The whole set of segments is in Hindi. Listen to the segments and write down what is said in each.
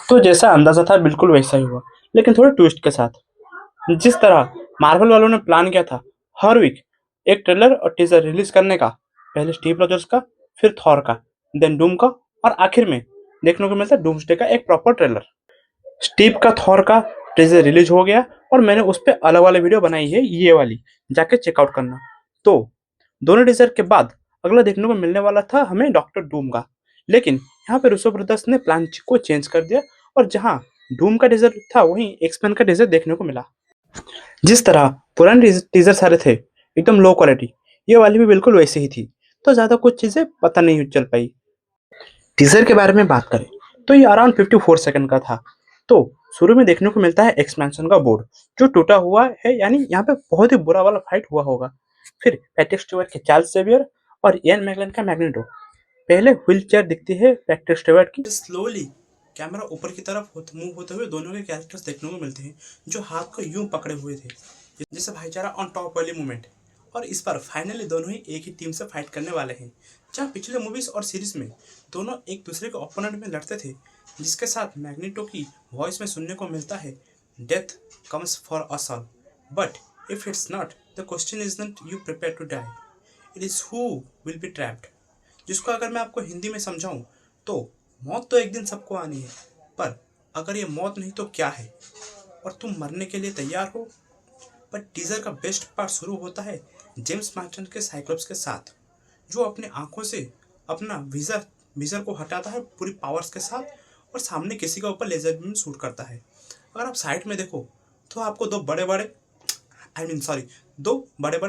तो जैसा अंदाजा था बिल्कुल वैसा ही हुआ, लेकिन थोड़े ट्विस्ट के साथ। जिस तरह मार्वल वालों ने प्लान किया था, हर वीक एक ट्रेलर और टीजर रिलीज करने का, पहले स्टीव रॉजर्स का, फिर थॉर का, देन डूम का, और आखिर में देखने को मिलता है डूम्सडे का एक प्रॉपर ट्रेलर। स्टीव का थॉर का टीजर रिलीज हो गया और मैंने उस पर अलग वाली वीडियो बनाई है, ये वाली, जाके चेकआउट करना। तो दोनों टीजर के बाद अगला देखने को मिलने वाला था हमें डॉक्टर डूम का, लेकिन यहाँ पे रूसो ब्रदर्स ने प्लान को चेंज कर दिया और जहाँ डूम का टीजर था वहीं एक्समैन का टीजर देखने को मिला। जिस तरह पुराने टीजर सारे थे एकदम लो क्वालिटी, ये वाली भी बिल्कुल वैसे ही थी, तो ज़्यादा कुछ चीज़ें पता नहीं चल पाई। टीजर के बारे में बात करें तो ये अराउंड 54 सेकंड का था। तो शुरू में देखने को मिलता है एक्सपेंशन का बोर्ड जो टूटा हुआ है, यानी यहाँ पे बहुत ही बुरा वाला फाइट हुआ होगा। फिर पैट्रिक स्टीवर्ट के चार्ल्स जेवियर और इयन मैगलन का मैग्नेटो। पहले व्हील चेयर दिखती है पैट्रिक स्टीवर्ट की, स्लोली कैमरा ऊपर की तरफ मूव होते हुए दोनों के कैरेक्टर्स देखने को मिलते हैं जो हाथ को यूं पकड़े हुए थे, जैसे भाईचारा ऑन टॉप वाली मूवमेंट। और इस बार फाइनली दोनों ही एक ही टीम से फाइट करने वाले हैं, जहाँ पिछले मूवीज और सीरीज में दोनों एक दूसरे के ओपोनेंट में लड़ते थे, जिसके साथ मैग्नेटो की वॉइस में सुनने को मिलता है, death comes for us all, but if it's not, the question is not you prepare to die, it is who will be trapped. जिसको अगर मैं आपको हिंदी में समझाऊं तो मौत तो एक दिन सबको आनी है, पर अगर ये मौत नहीं तो क्या है, और तुम मरने के लिए तैयार हो। पर टीजर का बेस्ट पार्ट शुरू होता है जेम्स मार्टन के साइक्लोप्स के साथ, जो अपने आंखों से अपना विजर को हटाता है पूरी पावर्स के साथ और सामने किसी के ऊपर लेजर बीम शूट करता है। अगर आप साइड में देखो तो आपको दो बड़े बड़े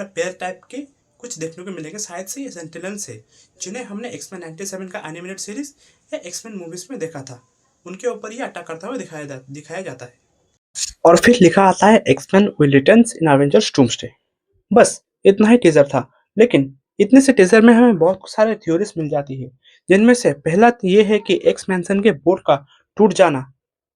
पेयर टाइप के कुछ देखने को मिलेंगे, शायद से ये सेंटिनल्स है, जिन्हें हमने एक्समैन 97 का एनिमेटेड सीरीज या एक्समैन मूवीज में देखा था। उनके ऊपर ये अटैक करता हुआ दिखाया जाता है। और फिर लिखा आता है axeman will returns in Avengers Doomsday. बस इतना ही टीजर था, लेकिन इतने से टीजर में हमें बहुत सारे थ्योरीज मिल जाती है, जिनमें से पहला तो ये है कि एक्स मैंसन के बोर्ड का टूट जाना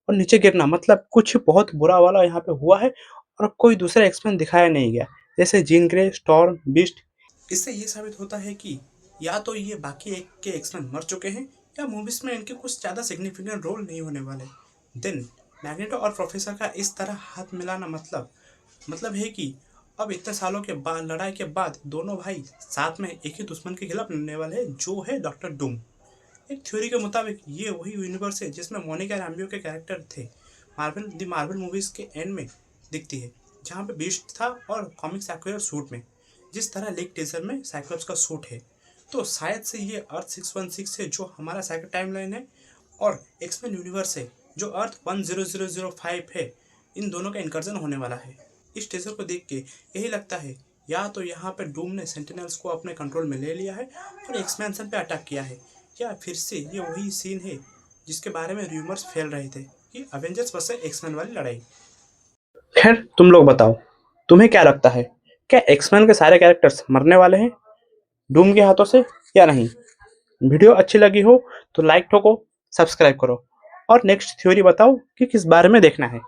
और नीचे गिरना, मतलब कुछ बहुत बुरा वाला यहाँ पे हुआ है और कोई दूसरा एक्समैन दिखाया नहीं गया, जैसे जीन ग्रे, स्टॉर्म, बीस्ट। इससे ये साबित होता है कि या तो ये बाकी एक के एक्समैन मर चुके हैं या मूवीज में इनके कुछ ज़्यादा सिग्निफिकेंट रोल नहीं होने वाले। देन मैग्नेटो और प्रोफेसर का इस तरह हाथ मिलाना मतलब है कि अब इतने सालों के बाद लड़ाई के बाद दोनों भाई साथ में एक ही दुश्मन के खिलाफ लड़ने वाले हैं, जो है डॉक्टर डूम। एक थ्योरी के मुताबिक ये वही यूनिवर्स है जिसमें मोनिका रैम्बियो के कैरेक्टर थे मार्वल मूवीज के एंड में दिखती है, जहाँ पे बीस्ट था और कॉमिक्स एक्वायर सूट में, जिस तरह लीक टीजर में साइक्लोप्स का सूट है। तो शायद से ये अर्थ 616 है जो हमारा साइकिल टाइमलाइन है, और एक्समैन यूनिवर्स है जो अर्थ 10005 है। इन दोनों का इनकर्जन होने वाला है। इस टीजर को देख के यही लगता है या तो यहाँ पे डूम ने सेंटिनल्स को अपने कंट्रोल में ले लिया है और एक्सपेंशन पे अटैक किया है, या फिर से ये वही सीन है जिसके बारे में रूमर्स फैल रहे थे कि अवेंजर्स वर्सेस एक्समैन वाली लड़ाई। खैर तुम लोग बताओ, तुम्हें क्या लगता है, क्या एक्समैन के सारे कैरेक्टर्स मरने वाले हैं डूम के हाथों से या नहीं? वीडियो अच्छी लगी हो तो लाइक ठोको, सब्सक्राइब करो और नेक्स्ट थ्योरी बताओ कि किस बारे में देखना है।